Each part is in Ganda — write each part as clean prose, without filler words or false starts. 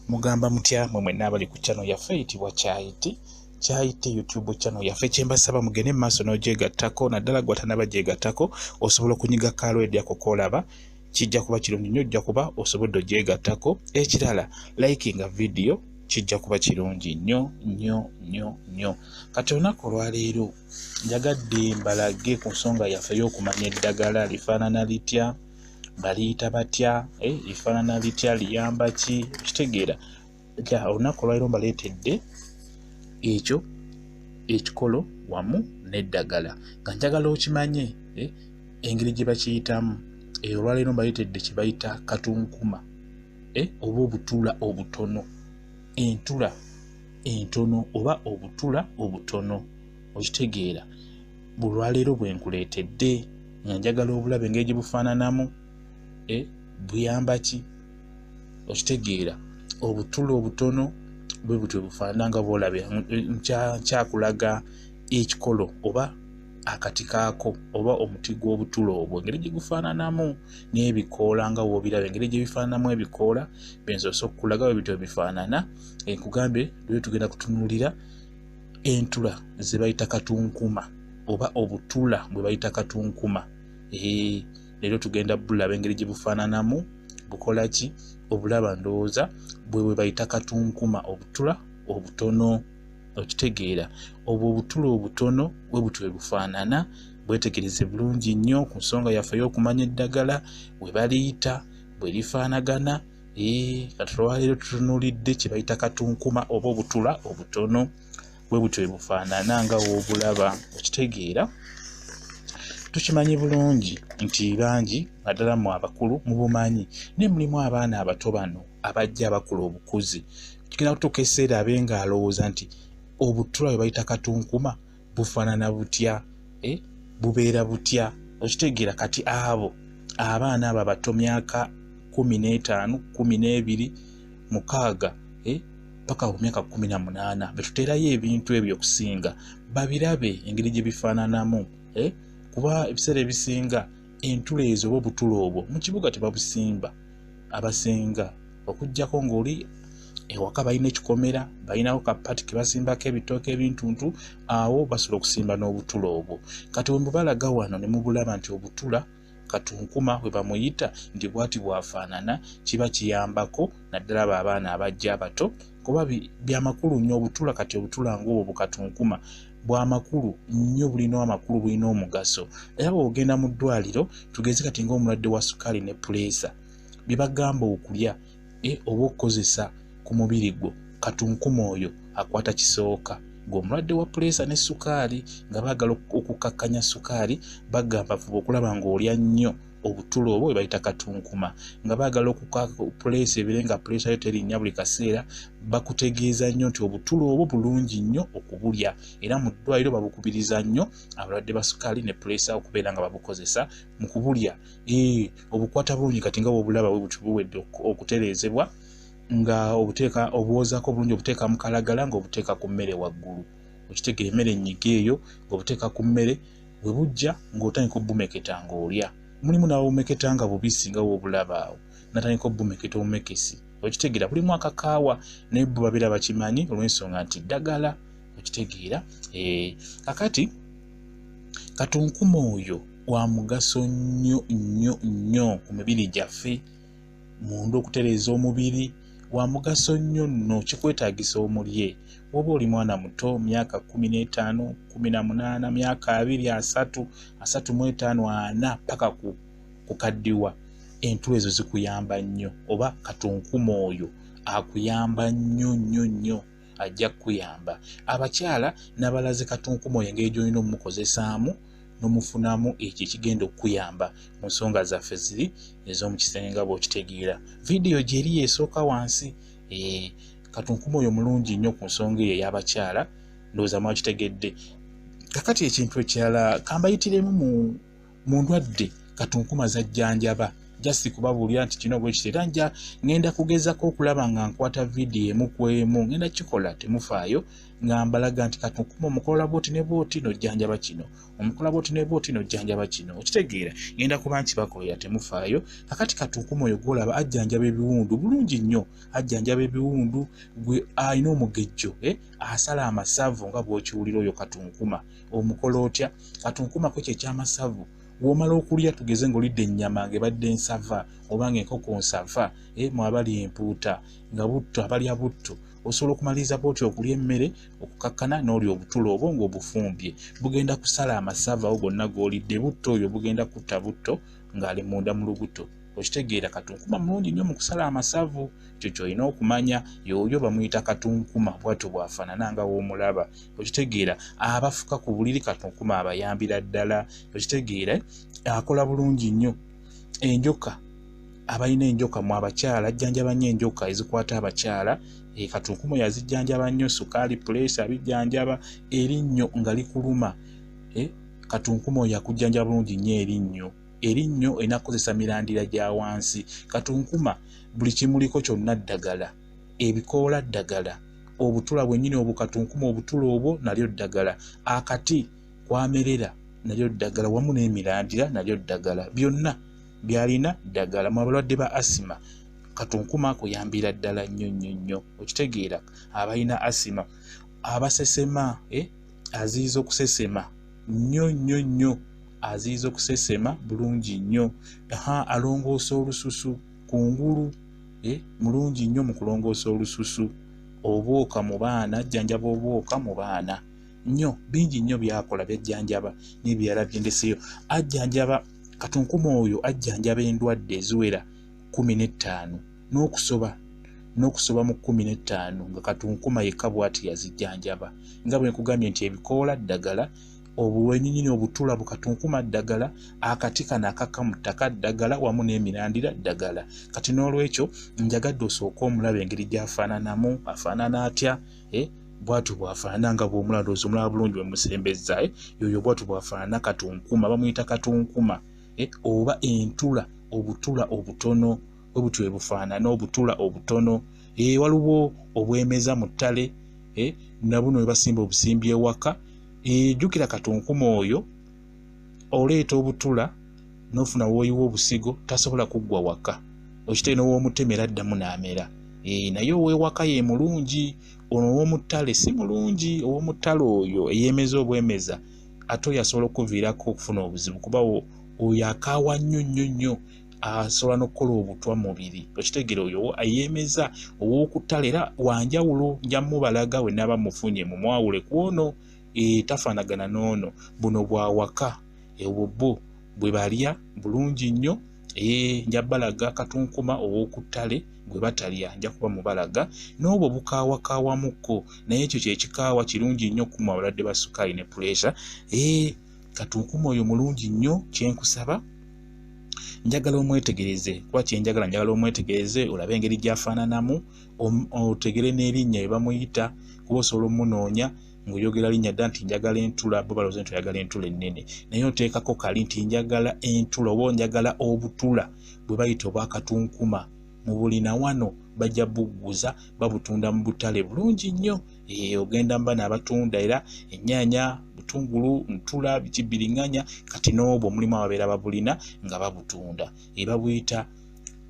Mugamba mutya mwe nabali ku channel yaffe eyitibwa Kyayiti YouTube channel yaffe. Kyembasaba mugende maaso n'ogyegattako naddala gwatanaba gyegattako osobola okunyiga kalwedi ako kolaba kijja kuba kirungi nnyo, ojja kuba osobodde ogyegattako. Ekirala likinga video kijja kuba kirungi nnyo. Kati olunaku olwaleero njagadde mbalage ku nsonga yaffe y'okumanya eddagala lifaanana litya, baliyita batya, lifaanana litya, liyamba ki, okitegeera. Olunaku olwaleero mbaleetedde ekyo ekikolo wamu n'eddagala nga njagala okimanye engeri gye bakiyitamu. Olwaleero mbaleetedde kye bayita katunkuma oba obutula obutono, entula entono oba obutula obutono, okitegeera. Bulwaleero bwe nkuleetedde nga njagala obulabe engeri gye bufaananamu, buyamba ki, okitegeera. Obutula obutono bwe butyo bufaanana nga bw'olabye. Nkyakulaga ekikolo oba akati kaako oba omuti gw'obutula obwo engeri gye gufaananamu n'ebikoola nga woobiraba engeri gye bifaananamu ebikoola bensoose okukulaga bwe bityo bifaanana. Nkugambye lwe tugenda kutunuulira entula ze bayita katunkuma oba obutula bwe bayita katunkuma. Leero tugenda bulaba engeri gye bufaananamu, bukola ki, obulaba ndowooza bwe bayita katunkuma obutula obutono, okitegeera. Obwo obutula obutono bwe butyo bwe bufaanana. Bwetegereze bulungi nnyo ku nsonga yaffe y'okumanya eddagala bwe baliyita, bwe lifaanagana. Kati olwaleero tutunuulidde kye bayita katunkuma oba obutula obutono bwe butyo bwe bufaanana nga woobulaba, okitegeera. Tukimanyi bulungi nti bangi naddala mu abakulu mubumanyi, ne mulimu abaana abato bano abajja abakula obukuzi. Kigenda kutuuka ekiseera abe ng'alowooza nti obutula bwe bayita katunkuma bufaanana butya, bubeera butya, okitegeera. Kati abo abaana abo abato myaka 15, 12, 6 paka ku myaka 18 betuteerayo ebintu ebyo okusinga babirabe engeri gye bifaananamu. Kuba ebiseera ebisinga entula ezo oba obutula obwo mu kibuga tebabusimba abasinga, okuggyako ng'oli ewaka balina ekikomera, balinawo kapati ke basimbako ebitooke ebintuntu, awo basobola okusimba n'obutula obwo. Kati bwe mubalaga wano ne mubulaba nti obutula katunkuma bwe bamuyita nti bwati bwafaanana, kiba kiyambako naddala abo abaana abajja abato kuba byamakulu nnyo obutula. Kati obutula ng'obwo bukatunkuma bwamakulu nnyo, bulina amakulu, bulina omugaso. Era bw'ogenda mu ddwaliro tugeze kati ng'omulwadde wa sukaali ne puleesa bye bagamba okulya oba okukozesa ku mubiri gwo, katunkuma oyo akwata kisooka. Ng'omulwadde wa puleesa ne sukaali nga baagala okukakkanya sukaali bagamba fuba okulaba ng'olya nnyo obutula obwo bwe bayita katunkuma. Nga baagala puleesa ebire nga puleesa yo terinnya buli kaseera, bakutegeeza nnyo nti obutula obwo bulungi nnyo okubulya. Era mu ddwaliro babukubiriza nnyo abalwadde ba sukaali ne puleesa okubeera nga babukozesa mu kubulya. Obukwata bulungi kati nga bw'obulaba bwe butyo buwedde okutereezebwa, nga obuwozaako bulungi, obuteeka mu kalagala ng'obuteeka ku mmere waggulu, okitegeera emmere ennyiga eyo ng'obuteeka ku mmere, bwe bujja ng'otandika obbumeketa ng'olya. Mulimu n'abumeketa nga bubisi nga woobulaba awo, natandika obbumeketa omumekesi, okitegeera. Bulimu akakaawa naye bo babeera bakimanyi olw'ensonga nti ddagala, okitegeera. Kakati katunkuma oyo wa mugaso nnyo ku mibiri gyaffe, munda okutereeza omubiri, wa mugaso nnyo nno, kikwetaagisa omulye. Woba oli mwana muto myaka 15, 18, myaka 20, 30, 35, 40 paka kukaddiwa, entula ezo zikuyamba nnyo, oba katunkuma oyo akuyamba nnyo, ajja kukuyamba. Abakyala n'abalaze katunkuma oyo engeri gy'olina omumukozesaamu n'omufunamu ekyo ekigenda okukuyamba mu nsonga zaffe ziri ez'omu kisenge nga bw'okitegeera. Vidiyo gy'eri esooka wansi. Katunkuma oyo mulungi nnyo ku nsonga eyo ey'abakyala, ndowooza mwakitegedde. Kakati ekintu ekirala kambayitiremu mu ndwadde katunkuma zajjanjaba just kubabuulira nti kino bwe kitera nja ngenda kugezako okulaba nga nkwata vidiyo emu ku emu ngenda kikola temufaayo nga mbalaga nti Katunkuma omukola bwoti ne bwoti n'ojjanjaba kino omukola bwoti ne bwoti n'ojjanjaba kino okitegeera ngenda kuba nkibakolera temufaayo kakati Katunkuma oyo gwolaba ajjanjaba ebiwundu bulungi nnyo ajjanjaba ebiwundu gwe alina omugejjo asala amasavu nga bw'okiwulira oyo Katunkuma omukola otya Katunkuma kwe ky'amasavu womala okulya tugeze ng'olidde ennyama ng'ebadde nsava oba ng'enkoko nsava mwabali empuuta nga butto abalya butto osobola okumaliriza bw'otyo okulya emmere okukakkana n'olya obutula obwo ng'obufumbye bugenda kusala amasavu awo gonna g'olidde butto oyo bugenda kutta butto ng'ali munda mu lubuto okitegeera Katunkuma mulungi nnyo mu kusala amasavu ekyo ky'olina okumanya y'oyo bamuyita Katunkuma bw'atyo bw'afaanana nga w'omulaba okitegeera abafuka ku buliri Katunkuma abayambira ddala okitegeera akola bulungi nnyo enjoka abalina enjoka mu abakyala ajjanjaba nnyo enjoka ezikwata abakyala Katunkuma yazijjanjaba nnyo sukaali puleesa abijjanjaba erinnyo nga likuluma Katunkuma oyo akujjanjaba bulungi nnyo erinnyo enakozesa mirandira gya wansi Katunkuma buli kimuliko kyonna ddagala ebikoola ddagala obutula bwennyini obwo Katunkuma obutula obwo nalyo ddagala akati kwamerera nalyo ddagala wamu n'emirandira nalyo ddagala byonna byalina ddagala mu abalwadde ba asima Katunkuma akuyambira ddala nnyo okitegeera abalina asima abasesema aziyiza okusesema nnyo aziyiza okusesema bulungi nnyo alongoosa olususu kungulu mulungi nnyo mu kulongoosa olususu obwoka mu baana ajjanjaba obwoka mu baana nnyo bingi nnyo byakola byajjanjaba n'ebirala byendeseyo ajjanjaba Katunkuma oyo ajjanjaba endwadde eziwera 15 n'okusoba mu 15 nga Katunkuma yekka bw'ati yazijjanjaba nga bwe nkugambye nti ebikoola ddagala obwennyini obutula bu Katunkuma ddagala akati kano akakka mu ttaka ddagala wamu n'emirandira ddagala kati n'olwekyo njagadde osooka omulaba engeri gy'afaananamu afaanana atya bw'atyo bw'afaanana nga bw'omulandoozi omulaba bulungi bwe musembezza yoyo bw'atyo bw'afaanana Katunkuma bamuyita Katunkuma oba entula obutula obutono webuti webufaanana obutula obutono waliwo obwemeza mu ttale nabuno we basimba obusimbi ewaka jjukira Katunkuma oyo oleeta obutula n'ofuna wooyiwa obusigo tasobola kuggwa waka okitee n'ow'omutemera addamu n'amera naye ow'ewaka ye mulungi ono ow'omuttale si mulungi ow'omuttale oyo eyeemeza obwemeza ate oyo asobola okuviirako okufuna obuzibu kuba oyo akaawa nnyo asobola n'okukola obutwa mubiri okitegeera oyo ayeemeza ow'okuttale era wanjawulo nja mubalaga we naaba mufunye mumwawule ku ono tafaanagana n'ono buno bwawaka obwo bwe balya bulungi nnyo nja balaga Katunkuma ow'okuttale gwe batalya nja kuba mubalaga n'obwo bukaawakaawamukko naye ekyo kyekikaawa kirungi nnyo okumu abalwadde ba sukaali ne puleesa Katunkuma oyo mulungi nnyo kyenkusaba njagala omwetegereze kuba njagala omwetegereze olabe engeri gy'afaananamu otegere n'erinnya lye bamuyita kuba osobola omunoonya ng'oyogera linnya dda nti njagala entula bo balowooza nti oyagala entula ennene naye oteekako kali nti njagala entula oba njagala obutula bwe bayita obwa Katunkuma mu bulina wano bajja bugguza babutunda mu butale bulungi nnyo ogenda mba n'abatunda era ennyaanya butungulu ntula bikibbiringanya kati n'obwo mulimu ababeera babulina nga babutunda babuyita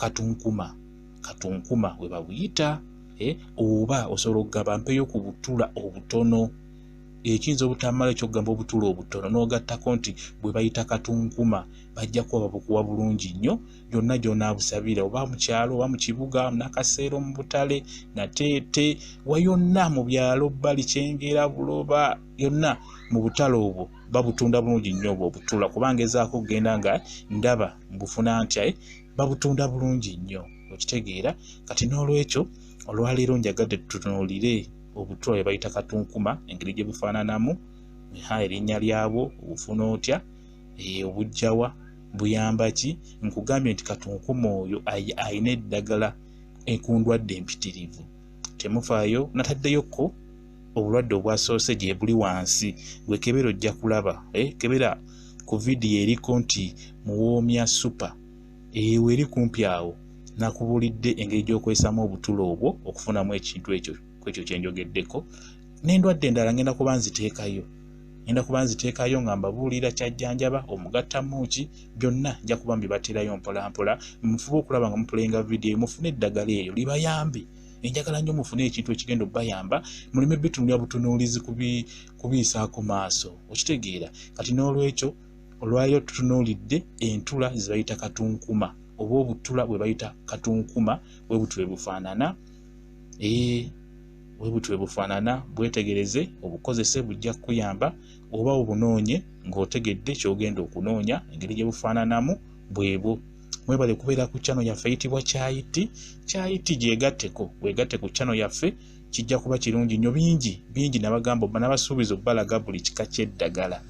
Katunkuma we babuyita oba osobola okugamba mpeyo ku butula obutono ekiyinza obutamala ekyokugamba obutula obutono n'ogattako nti bwe bayita Katunkuma bajja kuba babukuwa bulungi nnyo gyonna gy'onaabusabira oba mu kyalo oba mu kibuga nakaseero mu butale nateete wayonna mu byalo bbali kyengera buloba yonna mu butale obwo babutunda bulungi nnyo obwo obutula kubanga ezaako kugenda nga ndaba mbufuna ntya babutunda bulungi nnyo okitegeera kati n'olwekyo olwaleero njagadde tutunuulire obutula bwe bayita Katunkuma engeri gye bufaananamu erinnya lyabwo obufuna otya obujjawa buyamba ki nkugambye nti Katunkuma oyo ayina eddagala ekundwadde empitirivu temufaayo nataddeyoko obulwadde obwasoose gye buli wansi gwe kebera ojja kulaba kebera ku vidiyo eriko nti muwoomya supa weri kumpi awo nakubulidde engeri gy'okozesaamu obutula obwo okufunamu ekintu ekyo kwekyo kyenjogeddeko. N'endwadde endala ngenda kuba nziteekayo nga mbabuulira kyajjanjaba, omugattamuuki, byonna nja kuba mbibaterayo mpolampola. Mufube okulaba nga mupulenga vidiyo, mufune eddagala eyo libayambe. Enjagala nnyo mufune ekintu ekigenda okubayamba, muleme bitunulira butunuulizi kubiisaako maaso. Okitegeera? Kati n'olwekyo olwaliro tutunuulidde entula ze bayita katunkuma oba obutula bwe bayita katunkuma webuti webufaanana. Webuti webufaanana, bwetegereze obukozese, bujja kukuyamba oba obunoonye ng'otegedde ky'ogenda okunoonya, engeri gye bufaananamu bwebwo. Mwebale kubeera ku channel yaffe eyitibwa Kyayiti. Kyayiti gyegatteko, weegatte ku channel yaffe, kijja kuba kirungi nnyo. Bingi nabagamba nabasuubiza obbalaga buli kika ky'eddagala,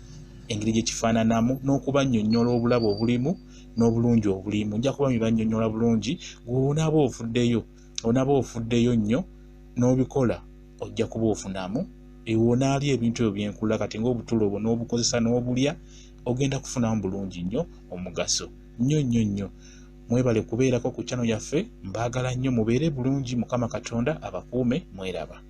engeri gye kifaananamu, n'okubannyonnyola obulabe obulimu n'obulungi obulimu. Nja kuba mbibannyonnyola bulungi. Onaaba ofuddeyo nnyo n'obikola ojja kuba ofunamu. Woonaalya ebintu ebyo byenkula kati ng'obutula obwo n'obukozesa n'obulya, ogenda kufunamu bulungi nnyo omugaso nnyo. Mwebale kubeerako ku channel yaffe. Mbaagala nnyo, mubeere bulungi. Mukama Katonda abakuume. Mweraba.